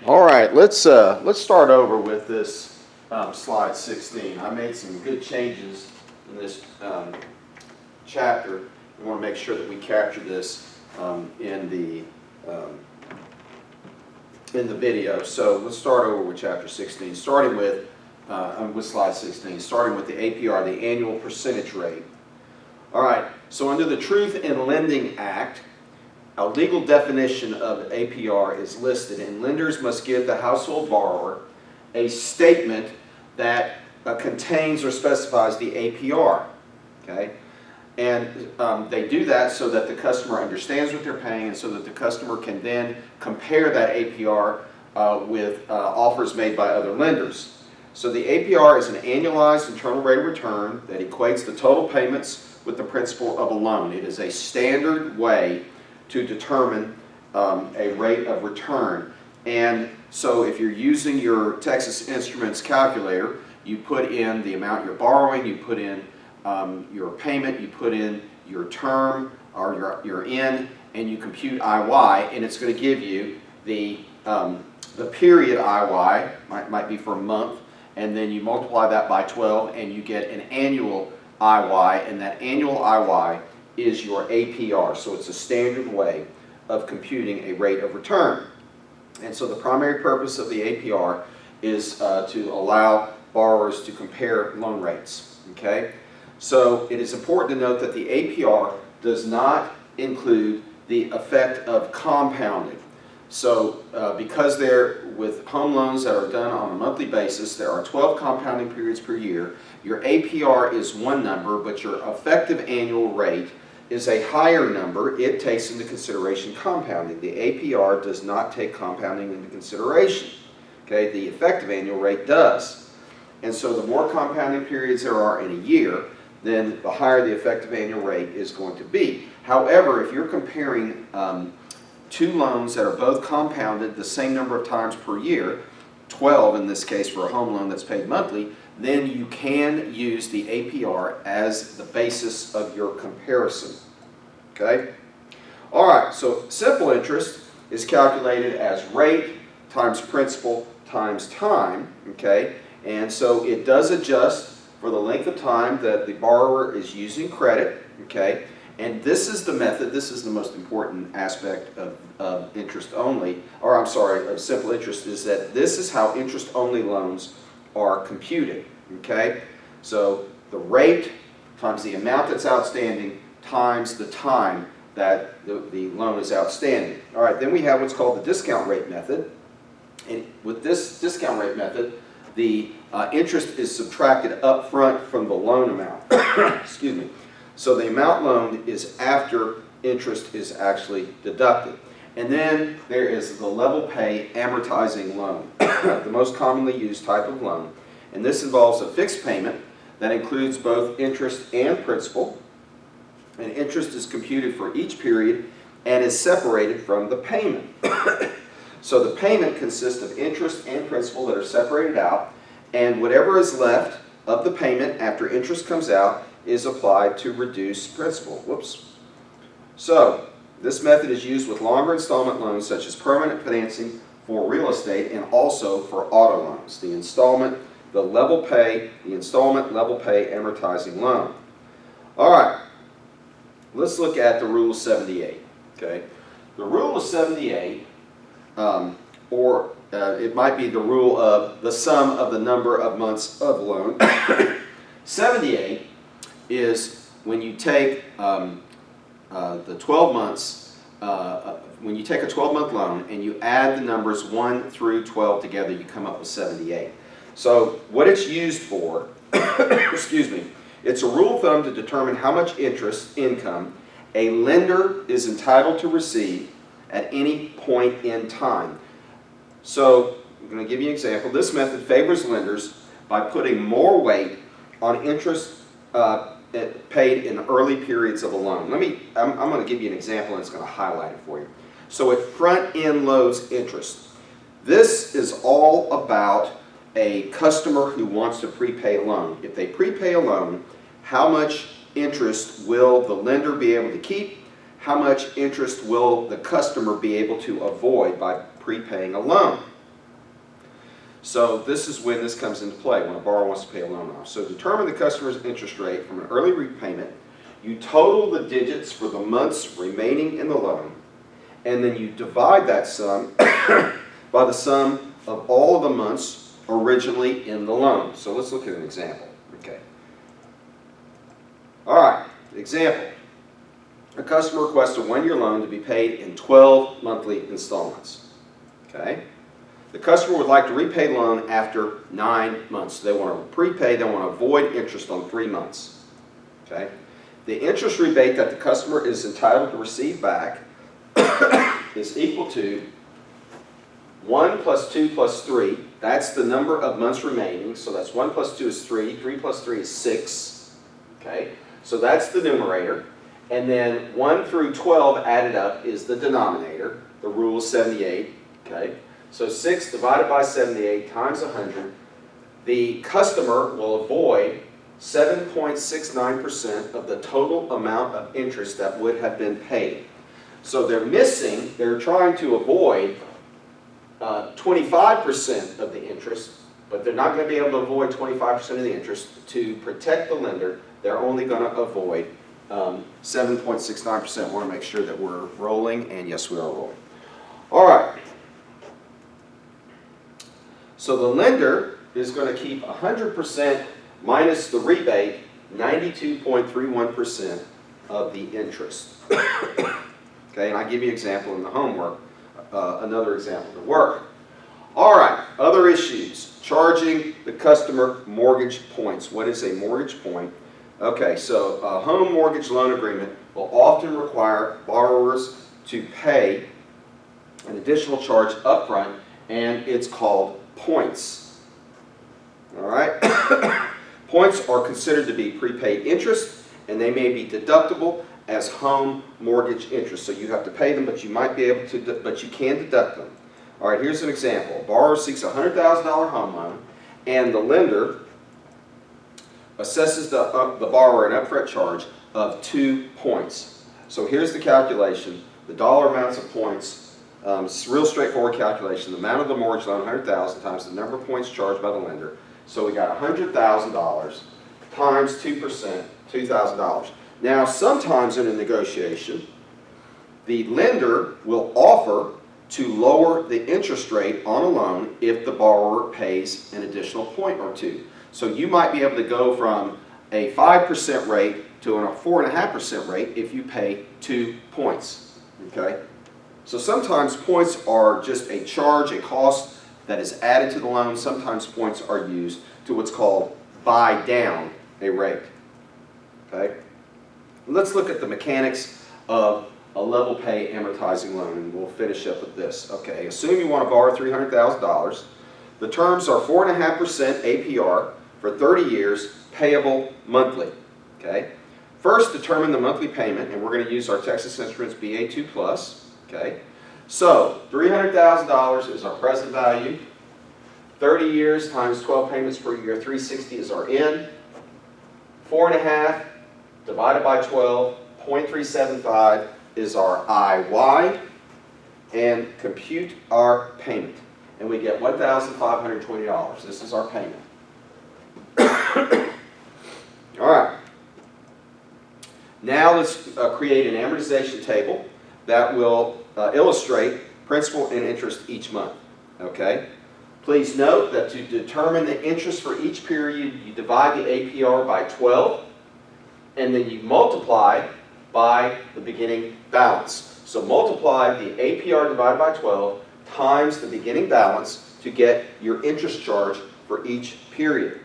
All right, let's start over with this slide 16. I made some good changes in this chapter. We want to make sure that we capture this in the video. So let's start over with chapter 16, starting with slide 16, starting with the APR, the annual percentage rate. All right, so under the Truth in Lending Act, a legal definition of APR is listed, and lenders must give the household borrower a statement that contains or specifies the APR. Okay, and they do that so that the customer understands what they're paying, and so that the customer can then compare that APR with offers made by other lenders. So the APR is an annualized internal rate of return that equates the total payments with the principal of a loan. It is a standard way to determine a rate of return. And so if you're using your Texas Instruments calculator, you put in the amount you're borrowing, you put in your payment, you put in your term or your in, and you compute IY, and it's going to give you the period IY, might be for a month, and then you multiply that by 12 and you get an annual IY, and that annual IY is your APR. So it's a standard way of computing a rate of return. And so the primary purpose of the APR is to allow borrowers to compare loan rates. Okay? So it is important to note that the APR does not include the effect of compounding. So because with home loans that are done on a monthly basis, there are 12 compounding periods per year. Your APR is one number, but your effective annual rate is a higher number. It takes into consideration compounding. The APR does not take compounding into consideration. Okay, the effective annual rate does. And so the more compounding periods there are in a year, then the higher the effective annual rate is going to be. However, if you're comparing two loans that are both compounded the same number of times per year, 12 in this case for a home loan that's paid monthly, then you can use the APR as the basis of your comparison. Okay? All right, so simple interest is calculated as rate times principal times time. Okay? And so it does adjust for the length of time that the borrower is using credit. Okay? And this is the method, this is the most important aspect of interest only, or I'm sorry, of simple interest, is that this is how interest only loans are computed. Okay? So the rate times the amount that's outstanding times the time that the loan is outstanding. All right, then we have what's called the discount rate method. And with this discount rate method, the interest is subtracted up front from the loan amount. Excuse me. So the amount loaned is after interest is actually deducted. And then there is the level pay amortizing loan, the most commonly used type of loan. And this involves a fixed payment that includes both interest and principal. And interest is computed for each period and is separated from the payment. So the payment consists of interest and principal that are separated out, and whatever is left of the payment after interest comes out is applied to reduce principal. Whoops. So this method is used with longer installment loans such as permanent financing for real estate and also for auto loans. The installment, the level pay, the installment level pay amortizing loan. All right, let's look at the Rule of 78. Okay, the Rule of 78, or it might be the rule of the sum of the number of months of loan. 78 is when you take the 12 months, when you take a 12-month loan and you add the numbers 1 through 12 together, you come up with 78. So what it's used for, excuse me, it's a rule of thumb to determine how much interest income a lender is entitled to receive at any point in time. So I'm going to give you an example. This method favors lenders by putting more weight on interest paid in early periods of a loan. I'm going to give you an example and it's going to highlight it for you. So it front-end loads interest. This is all about a customer who wants to prepay a loan. If they prepay a loan, how much interest will the lender be able to keep? How much interest will the customer be able to avoid by prepaying a loan? So this is when this comes into play, when a borrower wants to pay a loan off. So determine the customer's interest rate from an early repayment. You total the digits for the months remaining in the loan, and then you divide that sum by the sum of all of the months originally in the loan. So let's look at an example. Okay. All right, example. A customer requests a 1-year loan to be paid in 12 monthly installments. Okay. The customer would like to repay the loan after 9 months. They want to prepay, they want to avoid interest on 3 months. Okay? The interest rebate that the customer is entitled to receive back is equal to 1 plus 2 plus 3. That's the number of months remaining. So that's 1 plus 2 is 3. 3 plus 3 is 6. Okay? So that's the numerator. And then 1 through 12 added up is the denominator. The rule is 78. Okay? So 6 divided by 78 times 100. The customer will avoid 7.69% of the total amount of interest that would have been paid. So they're trying to avoid 25% of the interest, but they're not going to be able to avoid 25% of the interest. To protect the lender, they're only going to avoid 7.69%. We want to make sure that we're rolling, and yes, we are rolling. All right. So the lender is going to keep 100% minus the rebate, 92.31% of the interest. Okay, and I give you an example in the homework, another example to work. All right, other issues. Charging the customer mortgage points. What is a mortgage point? Okay, so a home mortgage loan agreement will often require borrowers to pay an additional charge upfront, and it's called points. All right? Points are considered to be prepaid interest, and they may be deductible as home mortgage interest. So you have to pay them, but you might be able to, but you can deduct them. All right, here's an example. A borrower seeks a $100,000 home loan, and the lender assesses the borrower an upfront charge of 2 points. So here's the calculation. The dollar amounts of points. It's a real straightforward calculation. The amount of the mortgage loan, $100,000 times the number of points charged by the lender. So we got $100,000 times 2%, $2,000. Now, sometimes in a negotiation, the lender will offer to lower the interest rate on a loan if the borrower pays an additional point or two. So you might be able to go from a 5% rate to a 4.5% rate if you pay 2 points. Okay? So sometimes points are just a charge, a cost that is added to the loan. Sometimes points are used to what's called buy down a rate. Okay? Let's look at the mechanics of a level pay amortizing loan, and we'll finish up with this. Okay, assume you want to borrow $300,000. The terms are 4.5% APR for 30 years, payable monthly. Okay? First, determine the monthly payment, and we're going to use our Texas Instruments BA2+. Okay? So, $300,000 is our present value. 30 years times 12 payments per year, 360 is our in. 4.5 divided by 12, 0.375 is our IY. And compute our payment. And we get $1,520. This is our payment. All right. Now let's create an amortization table that will illustrate principal and interest each month. Okay? Please note that to determine the interest for each period, you divide the APR by 12, and then you multiply by the beginning balance. So multiply the APR divided by 12 times the beginning balance to get your interest charge for each period.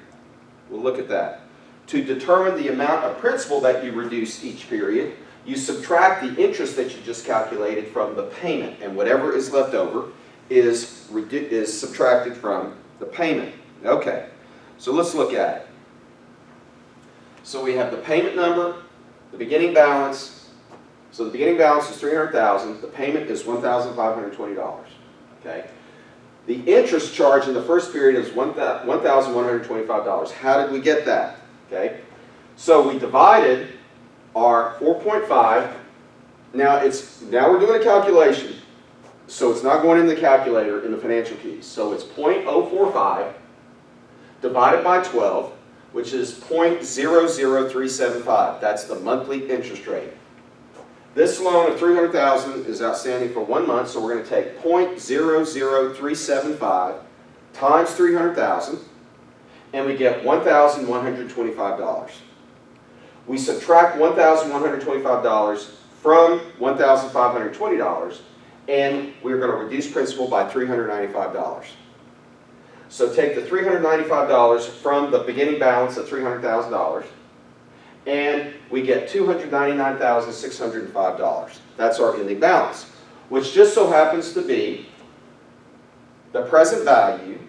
We'll look at that. To determine the amount of principal that you reduce each period, you subtract the interest that you just calculated from the payment, and whatever is left over is subtracted from the payment. Okay, so let's look at it. So we have the payment number, the beginning balance. So the beginning balance is $300,000. The payment is $1,520. Okay. The interest charge in the first period is $1,125. How did we get that? Okay. So we divided our 4.5. Now we're doing a calculation. So it's not going in the calculator in the financial keys. So it's 0.045 divided by 12, which is 0.00375. That's the monthly interest rate. This loan of $300,000 is outstanding for 1 month, so we're going to take 0.00375 times $300,000, and we get $1,125. We subtract $1,125 from $1,520, and we're going to reduce principal by $395. So take the $395 from the beginning balance of $300,000, and we get $299,605. That's our ending balance, which just so happens to be the present value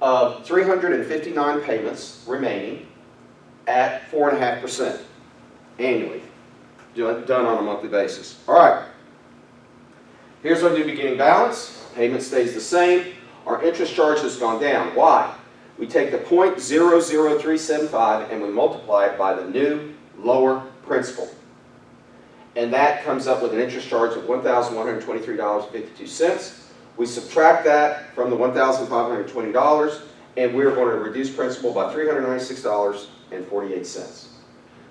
of 359 payments remaining at 4.5% annually, done on a monthly basis. All right, here's our new beginning balance. Payment stays the same. Our interest charge has gone down. Why? We take the 0.00375 and we multiply it by the new lower principal. And that comes up with an interest charge of $1,123.52. We subtract that from the $1,520, and we're going to reduce principal by $396.48.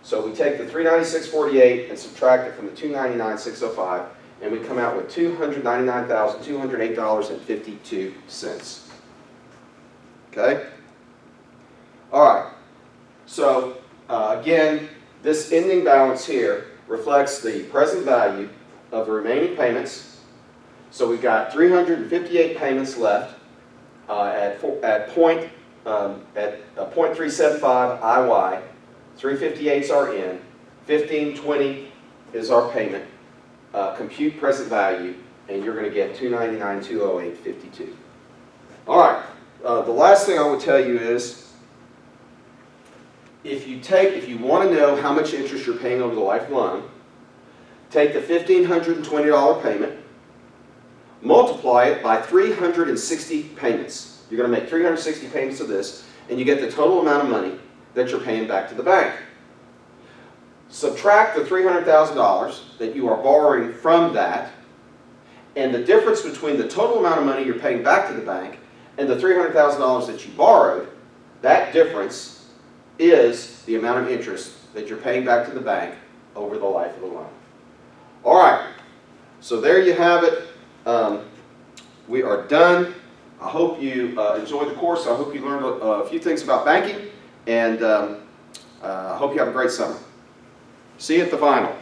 So we take the $396.48 and subtract it from the $299,605, and we come out with $299,208.52. Okay? All right. So, again, this ending balance here reflects the present value of the remaining payments. So we've got 358 payments left at 0.375 IY. 358s are in. 1520 is our payment. Compute present value, and you're going to get $299,208.52. All right. The last thing I would tell you is, if you want to know how much interest you're paying over the life of the loan, take the $1,520 payment, multiply it by 360 payments. You're going to make 360 payments of this, and you get the total amount of money that you're paying back to the bank. Subtract the $300,000 that you are borrowing from that, and the difference between the total amount of money you're paying back to the bank and the $300,000 that you borrowed, that difference is the amount of interest that you're paying back to the bank over the life of the loan. All right, so there you have it. We are done. I hope you enjoyed the course. I hope you learned a few things about banking, and I hope you have a great summer. See you at the final.